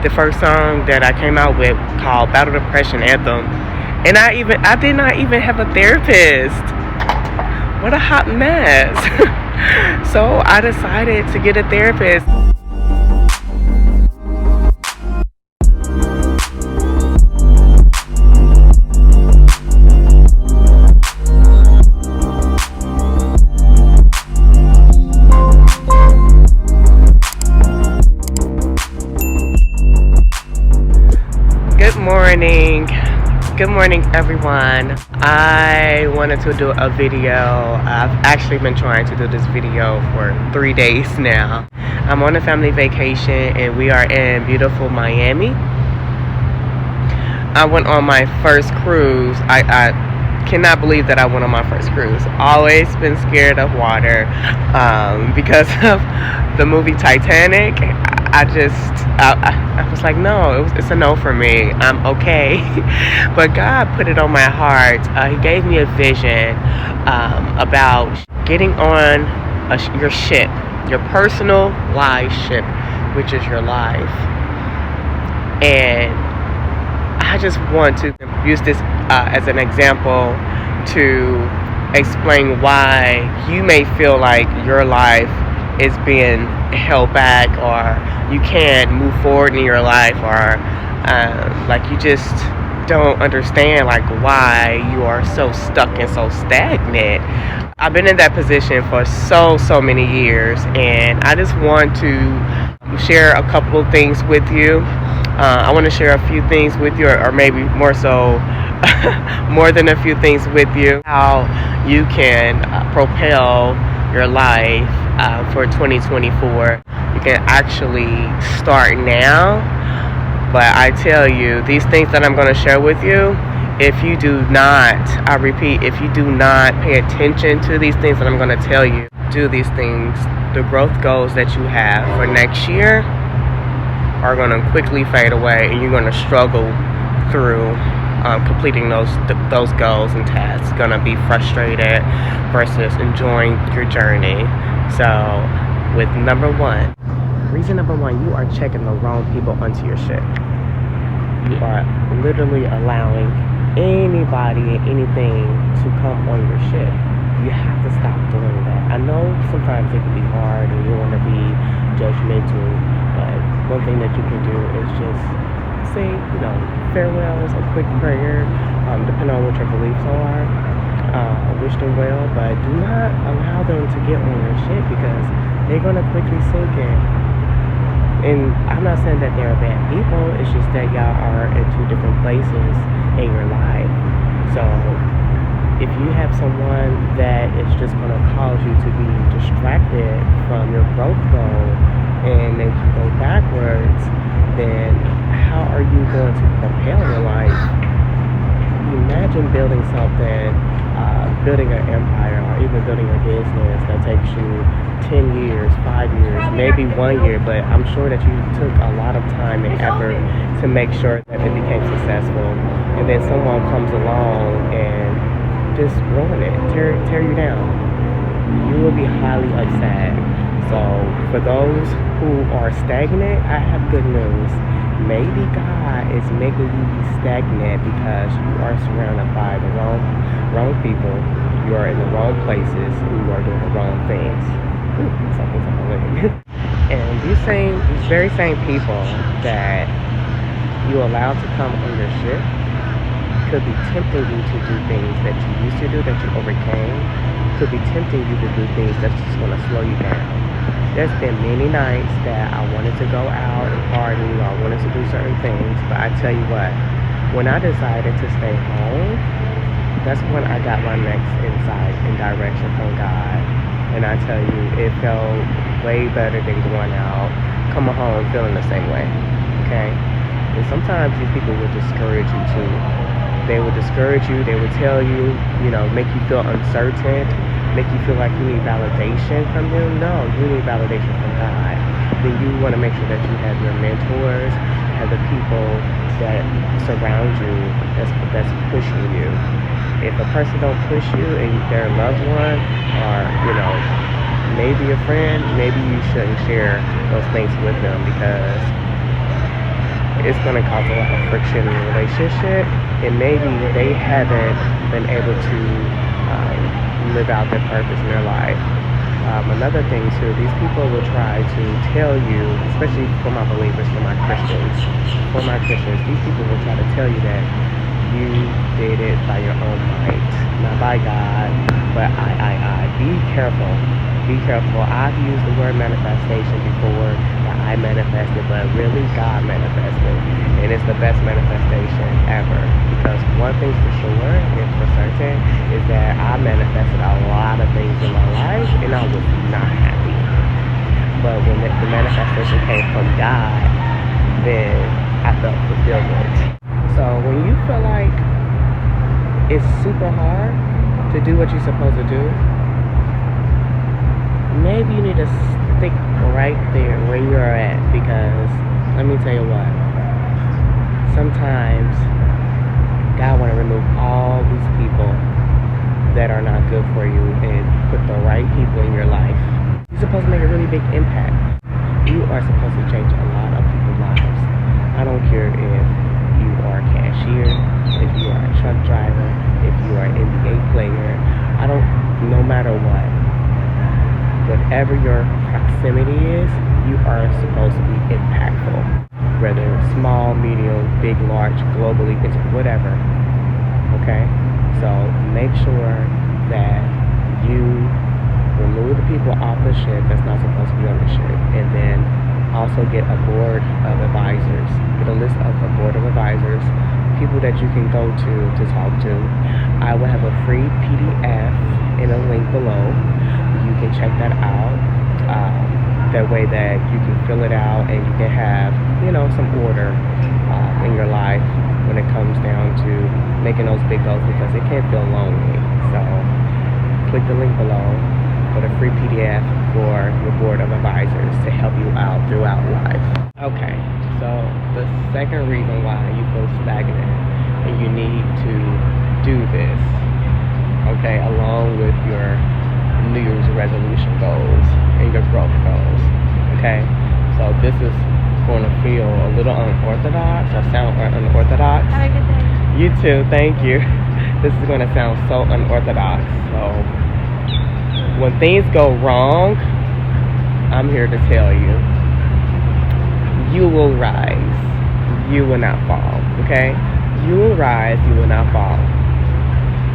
the first song that I came out with called Battle Depression Anthem. And I did not even have a therapist. What a hot mess. So I decided to get a therapist. Good morning everyone. I wanted to do a video. I've actually been trying to do this video for 3 days now. I'm on a family vacation and we are in beautiful Miami. I went on my first cruise. I cannot believe that I went on my first cruise. Always been scared of water because of the movie Titanic. I was like, no, it's a no for me. I'm okay. But God put it on my heart. He gave me a vision about getting on your ship, your personal life ship, which is your life. And I just want to use this as an example to explain why you may feel like your life is being held back, or you can't move forward in your life, or like you just don't understand like why you are so stuck and so stagnant. I've been in that position for so many years, and I just want to share a couple of things with you. I want to share a few things with you, or maybe more so more than a few things with you, how you can propel your life for 2024. You can actually start now. But I tell you, these things that I'm going to share with you, if you do not, I repeat, if you do not pay attention to these things that I'm going to tell you, do these things, the growth goals that you have for next year are going to quickly fade away, and you're going to struggle through completing those goals and tasks. Going to be frustrated versus enjoying your journey. So with reason number one, you are checking the wrong people onto your ship. You are literally allowing anybody and anything to come on your ship. You have to stop doing that. I know sometimes it can be hard and you want to be judgmental, but one thing that you can do is just say, farewells, a quick prayer, depending on what your beliefs are. Wish them well, but do not allow them to get on your shit, because they're going to quickly sink in. And I'm not saying that they're bad people, it's just that y'all are in two different places in your life. So if you have someone that is just going to cause you to be distracted from your growth goal and make you go backwards, then how are you going to propel your life? Imagine building something, building an empire, or even building a business that takes you 10 years, 5 years, maybe 1 year, but I'm sure that you took a lot of time and effort to make sure that it became successful, and then someone comes along and just ruin it, tear you down. You will be highly upset. So for those who are stagnant, I have good news. Maybe God is making you be stagnant because you are surrounded by the wrong people. You are in the wrong places, and you are doing the wrong things. Something's on my leg. And these very same people that you allow to come on your ship could be tempting you to do things that you used to do that you overcame. Could be tempting you to do things that's just going to slow you down. There's been many nights that I wanted to go out and party, or I wanted to do certain things, but I tell you what, when I decided to stay home, that's when I got my next insight and direction from God. And I tell you, it felt way better than going out, coming home feeling the same way, okay? And sometimes these people will discourage you too. They will discourage you, they will tell you, make you feel uncertain, make you feel like you need validation from them. No, you need validation from God. Then you want to make sure that you have your mentors, have the people that surround you that's pushing you. If a person don't push you and their loved one, or maybe a friend, maybe you shouldn't share those things with them, because it's going to cause a lot of friction in the relationship, and maybe they haven't been able to live out their purpose in their life. Another thing too, these people will try to tell you, especially for my believers, for my Christians, these people will try to tell you that you did it by your own might, not by God, but I. Be careful. Be careful. I've used the word manifestation before, that I manifested, but really God manifested. And it's the best manifestation ever. Because one thing's for sure and for certain is that I manifested a lot of things in my life and I was not happy. But when the manifestation came from God, then I felt fulfillment. So when you feel like it's super hard to do what you're supposed to do, maybe you need to stick right there where you're at, because let me tell you what, sometimes God want to remove all these people that are not good for you and put the right people in your life. You're supposed to make a really big impact. You are supposed to change a lot of people's lives. I don't care if you are a cashier, if you are a truck driver, if you are an NBA player, no matter what. Whatever your proximity is, you are supposed to be impactful. Whether small, medium, big, large, globally, it's whatever. Okay? So make sure that you remove the people off the ship that's not supposed to be on the ship. And then also get a board of advisors. Get a list of a board of advisors, people that you can go to talk to. I will have a free PDF in a link below. You can check that out. That way that you can fill it out and you can have, some order in your life when it comes down to making those big goals, because it can feel lonely. So click the link below for the free PDF for your board of advisors to help you out throughout life. Okay, so the second reason why you feel stagnant and you need to do this, okay, along with your New Year's resolution goals and your growth goals. Okay, so this is going to feel a little unorthodox or sound unorthodox. Have a good day. You too, thank you. This is going to sound so unorthodox. So when things go wrong, I'm here to tell you, you will rise. You will not fall. Okay, you will rise. You will not fall.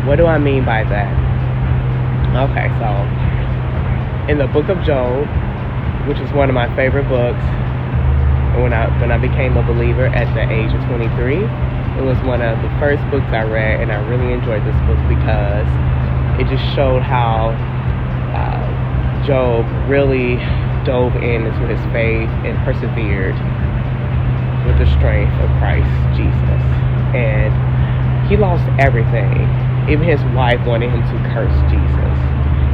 What do I mean by that? Okay, so in the book of Job, which is one of my favorite books, when I became a believer at the age of 23, it was one of the first books I read, and I really enjoyed this book because it just showed how Job really dove into his faith and persevered with the strength of Christ Jesus. And he lost everything. Even his wife wanted him to curse Jesus.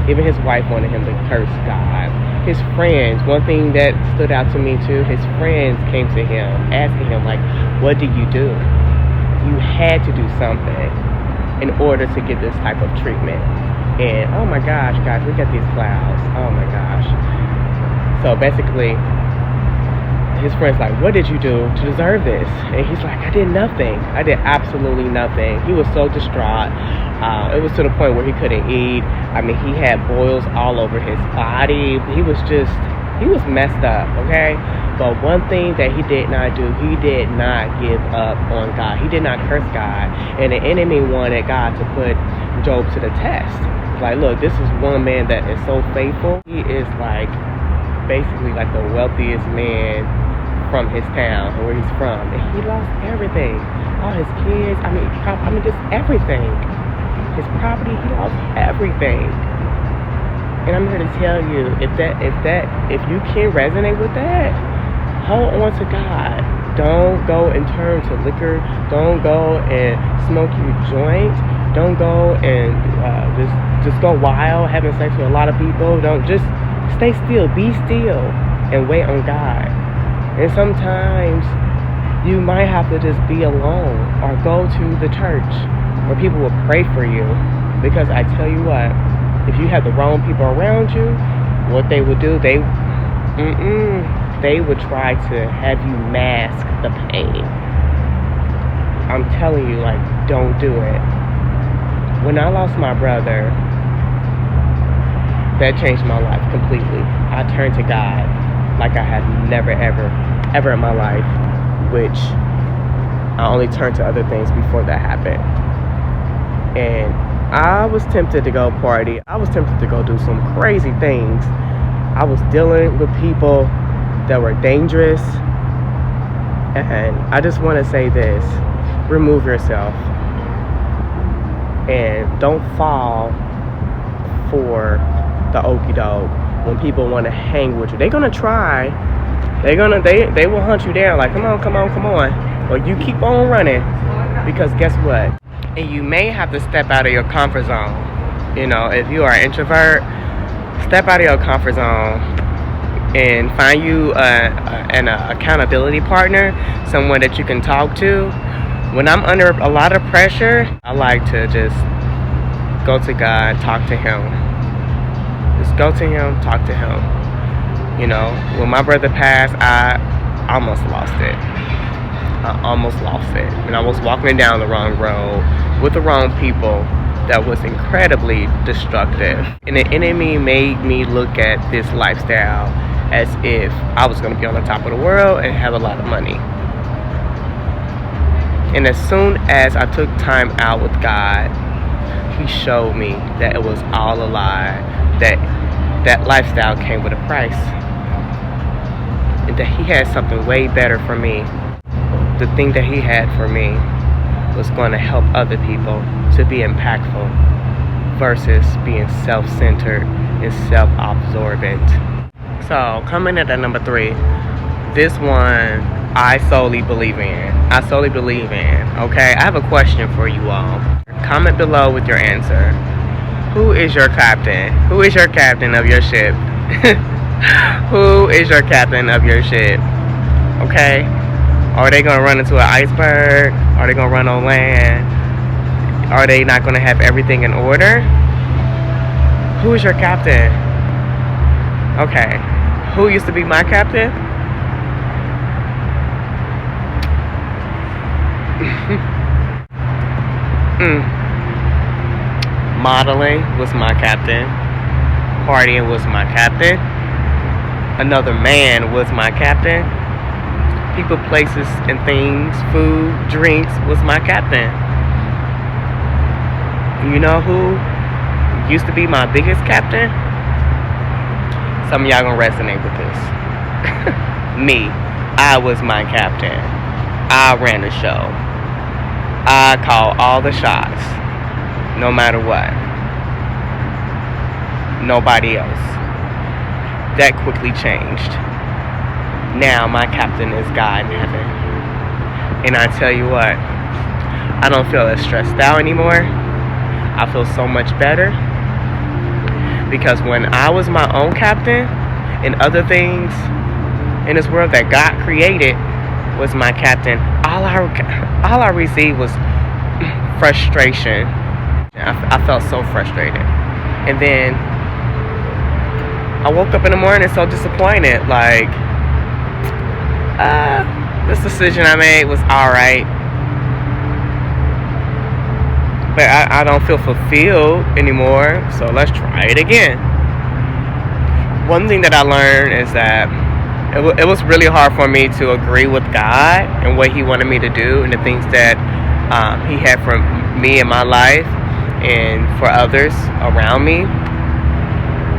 Even his wife wanted him to curse God. His friends, one thing that stood out to me too, his friends came to him asking him, like, what did you do? You had to do something in order to get this type of treatment. And oh my gosh, guys, look at these clouds. Oh my gosh. So basically, his friend's like, what did you do to deserve this? And he's like, I did nothing. I did absolutely nothing. He was so distraught. It was to the point where he couldn't eat. I mean, he had boils all over his body. He was messed up, okay? But one thing that he did not do, he did not give up on God. He did not curse God. And the enemy wanted God to put Job to the test. Like, look, this is one man that is so faithful. He is like basically like the wealthiest man from his town, where he's from, and he lost everything, all his kids. Just everything. His property, he lost everything. And I'm here to tell you, if you can resonate with that, hold on to God. Don't go and turn to liquor. Don't go and smoke your joint. Don't go and just go wild, having sex with a lot of people. Don't, just stay still. Be still and wait on God. And sometimes you might have to just be alone or go to the church where people will pray for you. Because I tell you what, if you have the wrong people around you, what they will do, they would try to have you mask the pain. I'm telling you, like, don't do it. When I lost my brother, that changed my life completely. I turned to God like I had never, ever in my life, which I only turned to other things before that happened. And I was tempted to go party. I was tempted to go do some crazy things. I was dealing with people that were dangerous. And I just want to say this. Remove yourself. And don't fall for the okie doke when people want to hang with you. They're going to try. They will hunt you down like, come on. But you keep on running, because guess what? And you may have to step out of your comfort zone. You know, if you are an introvert, step out of your comfort zone and find you an accountability partner, someone that you can talk to. When I'm under a lot of pressure, I like to just go to God, talk to Him. Just go to Him, talk to Him. You know, when my brother passed, I almost lost it. And I was walking down the wrong road with the wrong people that was incredibly destructive. And the enemy made me look at this lifestyle as if I was going to be on the top of the world and have a lot of money. And as soon as I took time out with God, He showed me that it was all a lie, that lifestyle came with a price, and that He had something way better for me. The thing that He had for me was going to help other people to be impactful versus being self-centered and self-absorbent. So, coming at number 3, this one I solely believe in. Okay, I have a question for you all. Comment below with your answer. Who is your captain? Who is your captain of your ship? Who is your captain of your ship? Okay? Are they going to run into an iceberg? Are they going to run on land? Are they not going to have everything in order? Who is your captain? Okay. Who used to be my captain? Modeling was my captain. Partying was my captain. Another man was my captain. People, places, and things, food, drinks was my captain. You know who used to be my biggest captain? Some of y'all gonna resonate with this. Me. I was my captain. I ran the show. I called all the shots, no matter what. Nobody else. That quickly changed. Now my captain is God in heaven. And I tell you what, I don't feel as stressed out anymore. I feel so much better. Because when I was my own captain, and other things in this world that God created was my captain, all I received was frustration. I felt so frustrated. And then I woke up in the morning so disappointed, like, this decision I made was alright, but I don't feel fulfilled anymore, so let's try it again. One thing that I learned is that it was really hard for me to agree with God and what He wanted me to do and the things that He had for me in my life and for others around me,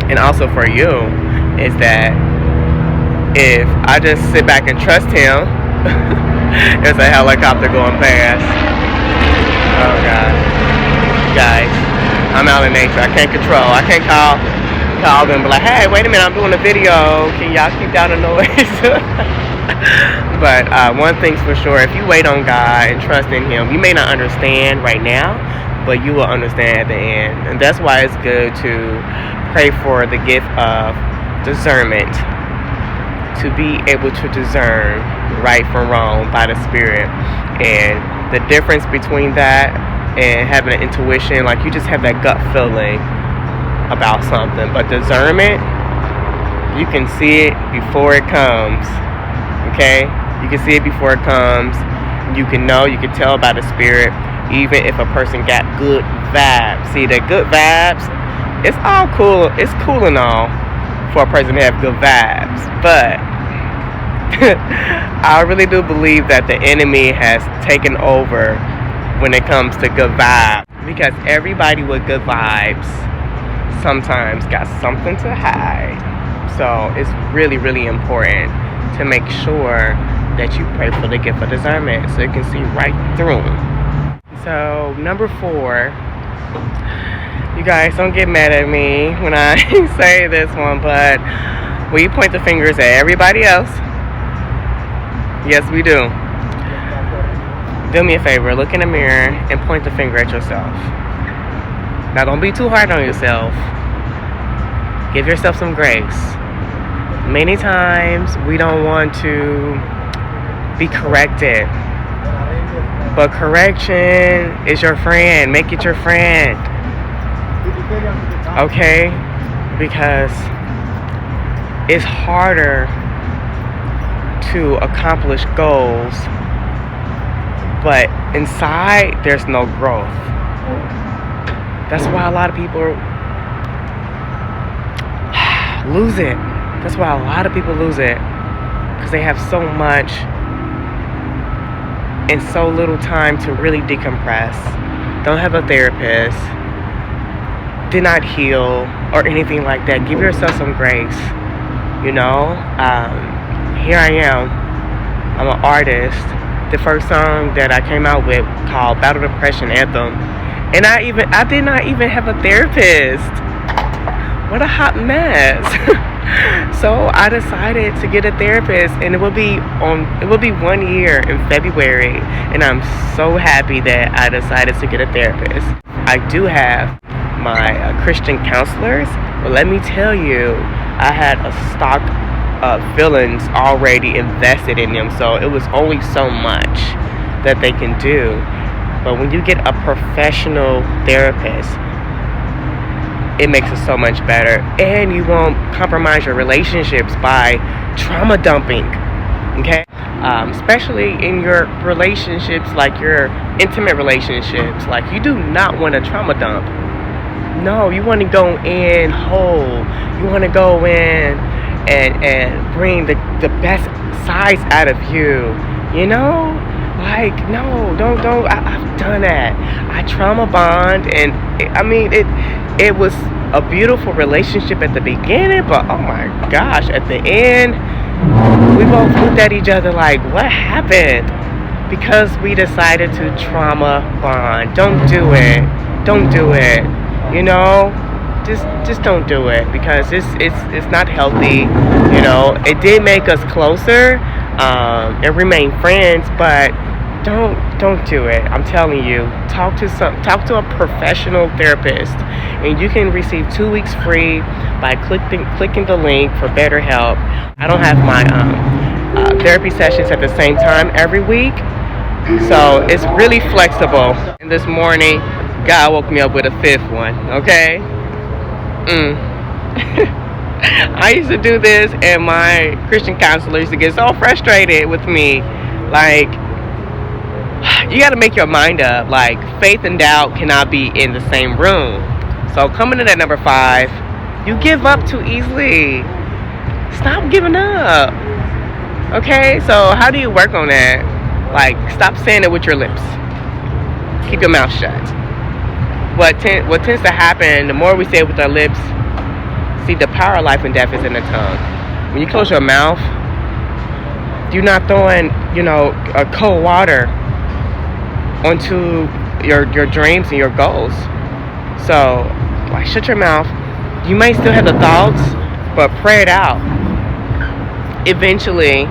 and also for you, is that if I just sit back and trust Him, there's a helicopter going past. Oh God, guys, I'm out in nature. I can't control. I can't call them and be like, hey, wait a minute, I'm doing a video. Can y'all keep down the noise? But one thing's for sure, if you wait on God and trust in Him, you may not understand right now, but you will understand at the end. And that's why it's good to pray for the gift of discernment, to be able to discern right from wrong by the Spirit. And the difference between that and having an intuition, like you just have that gut feeling about something. But discernment, you can see it before it comes. Okay? You can see it before it comes. You can know, you can tell by the spirit, even if a person got good vibes. See, the good vibes, it's all cool. It's cool and all for a person to have good vibes. But I really do believe that the enemy has taken over when it comes to good vibes. Because everybody with good vibes sometimes got something to hide. So it's really, really important to make sure that you pray for the gift of discernment so you can see right through. So number 4, you guys don't get mad at me when I say this one, but we point the fingers at everybody else. Yes, we do. Do me a favor, look in the mirror and point the finger at yourself. Now don't be too hard on yourself. Give yourself some grace. Many times we don't want to be corrected, but correction is your friend. Make it your friend. Okay? Because it's harder to accomplish goals, but inside there's no growth. That's why a lot of people lose it. That's why a lot of people lose it, because they have so much and so little time to really decompress. Don't have a therapist, did not heal or anything like that. Give yourself some grace. You know, here I am. I'm an artist. The first song that I came out with called Battle Depression Anthem, and I did not even have a therapist. What a hot mess. So I decided to get a therapist, and it will be 1 year in February, and I'm so happy that I decided to get a therapist. I do have my Christian counselors, but let me tell you, I had a stock of feelings already invested in them, so it was only so much that they can do. But when you get a professional therapist, it makes it so much better, and you won't compromise your relationships by trauma dumping. Okay, especially in your relationships, like your intimate relationships. Like, you do not want to trauma dump. No, you want to go in whole. You want to go in and bring the best sides out of you. You know, like, no, don't. I've done that. I trauma bond, and it was a beautiful relationship at the beginning, but oh my gosh, at the end, we both looked at each other like, what happened? Because we decided to trauma bond. Don't do it. Don't do it. You know, just don't do it, because it's not healthy. You know, it did make us closer and remain friends, but don't do it. I'm telling you, talk to a professional therapist, and you can receive 2 weeks free by clicking the link for BetterHelp. I don't have my therapy sessions at the same time every week, so it's really flexible. And this morning, God woke me up with a 5th one. Okay. I used to do this, and my Christian counselor used to get so frustrated with me. Like, you got to make your mind up. Like, faith and doubt cannot be in the same room. So coming in at number 5, you give up too easily. Stop giving up. Okay, so how do you work on that? Like, stop saying it with your lips. Keep your mouth shut. What tends to happen, the more we say it with our lips, see, the power of life and death is in the tongue. When you close your mouth, you're not throwing, cold water onto your dreams and your goals. So, like, shut your mouth. You may still have the thoughts, but pray it out. Eventually,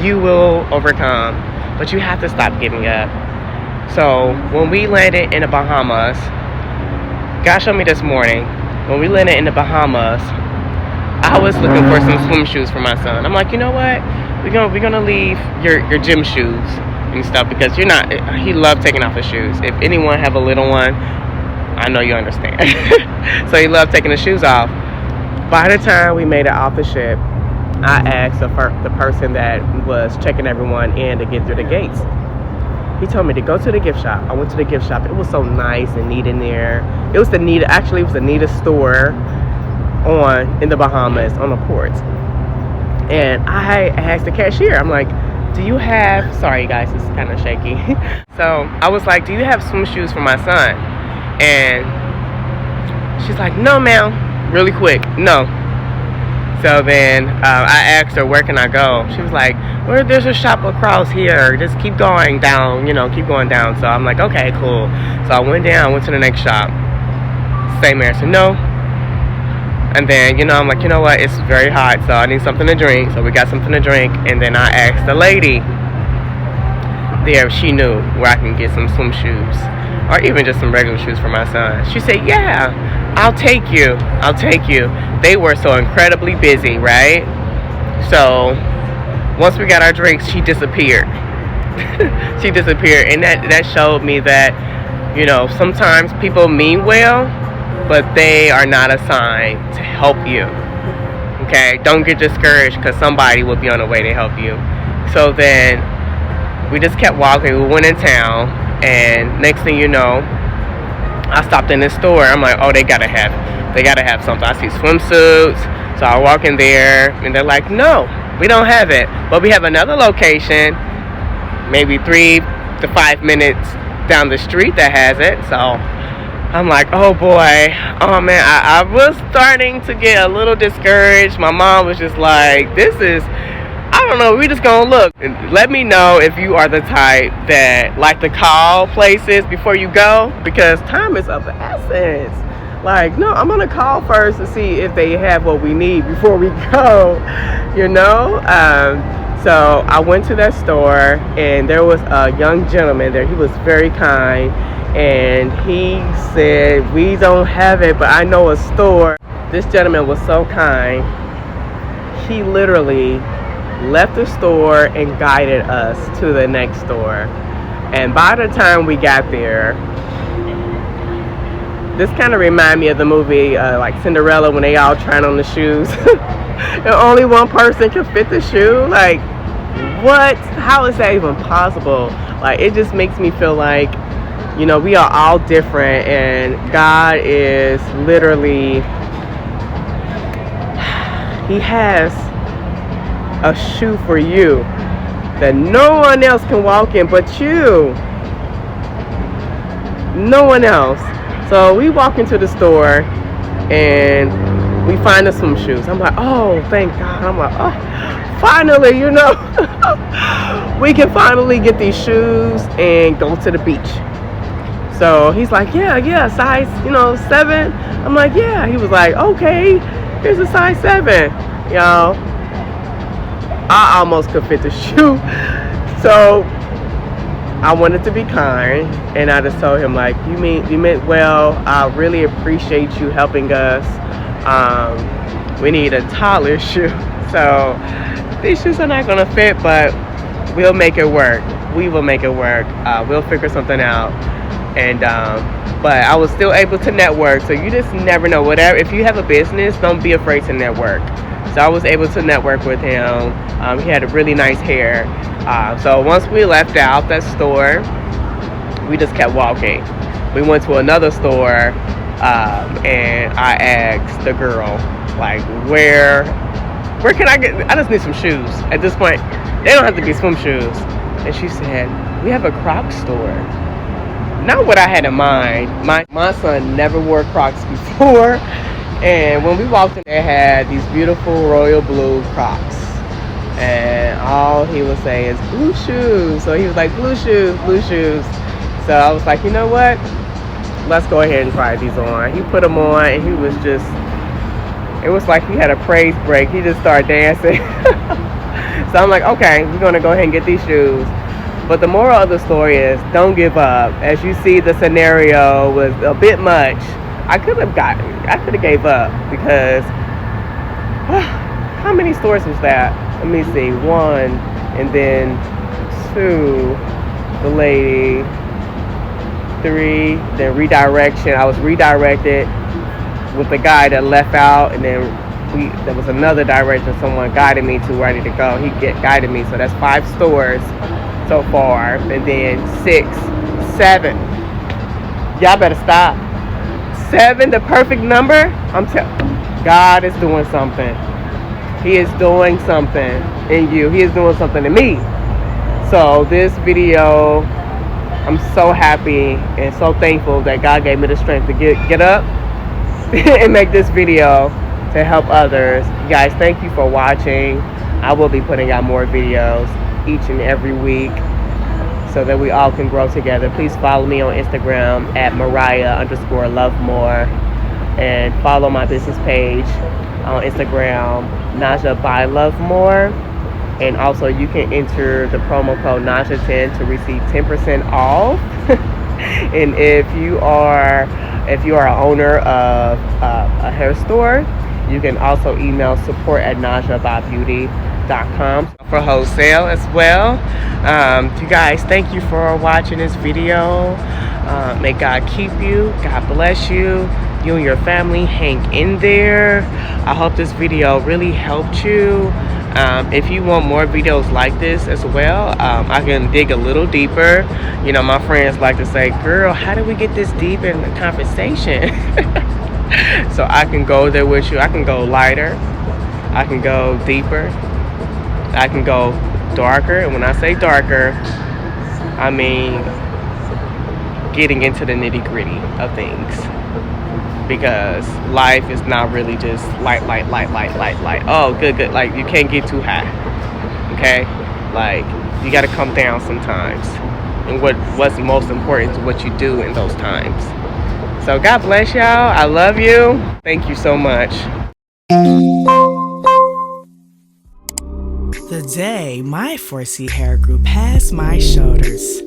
you will overcome, but you have to stop giving up. So, when we landed in the Bahamas, God showed me this morning, when we landed in the Bahamas, I was looking for some swim shoes for my son. I'm like, you know what? We're gonna leave your gym shoes and stuff, because he loved taking off his shoes. If anyone have a little one, I know you understand. So he loved taking the shoes off. By the time we made it off the ship, I asked the person that was checking everyone in to get through the gates. He told me to go to the gift shop. I went to the gift shop. It was so nice and neat in there. It was the neatest store in the Bahamas on the port. And I asked the cashier, I'm like, do you have, sorry you guys, it's kind of shaky. So I was like, do you have swim shoes for my son? And she's like, no ma'am, really quick, no. So then I asked her, where can I go? She was like, well, there's a shop across here. Just keep going down, keep going down. So I'm like, okay, cool. So I went to the next shop. Same answer, no. And then, I'm like, you know what? It's very hot, so I need something to drink. So we got something to drink. And then I asked the lady there if she knew where I can get some swim shoes. Or even just some regular shoes for my son. She said, yeah, I'll take you. They were so incredibly busy, right? So once we got our drinks, she disappeared. She disappeared. And that showed me that, sometimes people mean well, but they are not assigned to help you. Okay? Don't get discouraged because somebody will be on the way to help you. So then we just kept walking. We went in town. And next thing you know, I stopped in this store. I'm like, oh, they gotta have something. I see swimsuits. So I walk in there and they're like, no, we don't have it. But we have another location, maybe 3 to 5 minutes down the street that has it. So I'm like, oh boy, oh man, I was starting to get a little discouraged. My mom was just like, I don't know, we just gonna look. Let me know if you are the type that like to call places before you go, because time is of the essence. Like, no, I'm gonna call first to see if they have what we need before we go, So I went to that store and there was a young gentleman there. He was very kind and he said, we don't have it, but I know a store. This gentleman was so kind. He literally left the store and guided us to the next store. And by the time we got there, this kind of reminded me of the movie like Cinderella, when they all trying on the shoes and only one person can fit the shoe. Like, what? How is that even possible? Like, it just makes me feel like, we are all different, and God is literally, He has a shoe for you that no one else can walk in but you. No one else. So we walk into the store and we find us some shoes. I'm like, oh, thank God. I'm like, oh, finally, we can finally get these shoes and go to the beach. So he's like, yeah, size, 7. I'm like, yeah. He was like, okay, here's a size 7. I almost could fit the shoe. So I wanted to be kind, and I just told him, like, you meant well. I really appreciate you helping us. We need a taller shoe. So these shoes are not gonna fit, but we'll make it work. We will make it work. We'll figure something out. And but I was still able to network. So you just never know. Whatever, if you have a business, don't be afraid to network. So I was able to network with him. He had a really nice hair. So once we left out that store, we just kept walking. We went to another store, and I asked the girl, like, where can I get? I just need some shoes. At this point, they don't have to be swim shoes. And she said, we have a Crocs store. Not what I had in mind. My son never wore Crocs before. And when we walked in, they had these beautiful royal blue Crocs. And all he would say is blue shoes. So he was like, blue shoes, blue shoes. So I was like, you know what? Let's go ahead and try these on. He put them on and he was just, it was like he had a praise break. He just started dancing. So I'm like, okay, we're going to go ahead and get these shoes. But the moral of the story is, don't give up. As you see, the scenario was a bit much. I could have gave up because how many stores was that? Let me see. 1, and then 2, the lady, 3, then redirection. I was redirected with the guy that left out, and then there was another direction someone guided me to where I need to go. He guided me. So that's 5 stores so far, and then 6, 7. Y'all better stop. 7, the perfect number. God is doing something. He is doing something in you. He is doing something in me. So this video, I'm so happy and so thankful that God gave me the strength to get up and make this video to help others. You guys, thank you for watching. I will be putting out more videos each and every week so that we all can grow together. Please follow me on Instagram at Mariah_Lovemore, and follow my business page on Instagram, Naja by Lovemore. And also you can enter the promo code Naja10 to receive 10% off. And if you are an owner of a hair store, you can also email support@najabybeauty.com for wholesale as well. You guys, thank you for watching this video. May God keep you. God bless you. You and your family hang in there. I hope this video really helped you. If you want more videos like this as well, I can dig a little deeper. You know, my friends like to say, girl, how do we get this deep in the conversation? So I can go there with you. I can go lighter. I can go deeper. I can go darker. And when I say darker, I mean getting into the nitty-gritty of things. Because life is not really just light. Oh, good. Like, you can't get too high. Okay? Like, you got to come down sometimes. And what's most important is what you do in those times. So God bless y'all. I love you. Thank you so much. The day my 4C hair grew past my shoulders,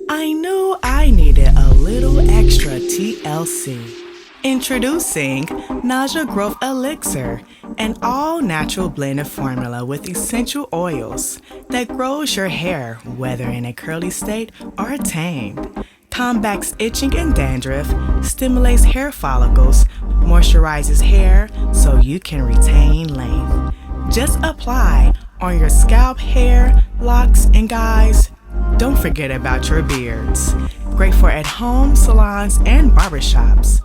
I knew I needed a little extra TLC. Introducing Naja Growth Elixir, an all-natural blended formula with essential oils that grows your hair, whether in a curly state or tamed. Combats itching and dandruff, stimulates hair follicles, moisturizes hair so you can retain length. Just apply on your scalp, hair, locks, and guys, don't forget about your beards. Great for at-home salons and barbershops.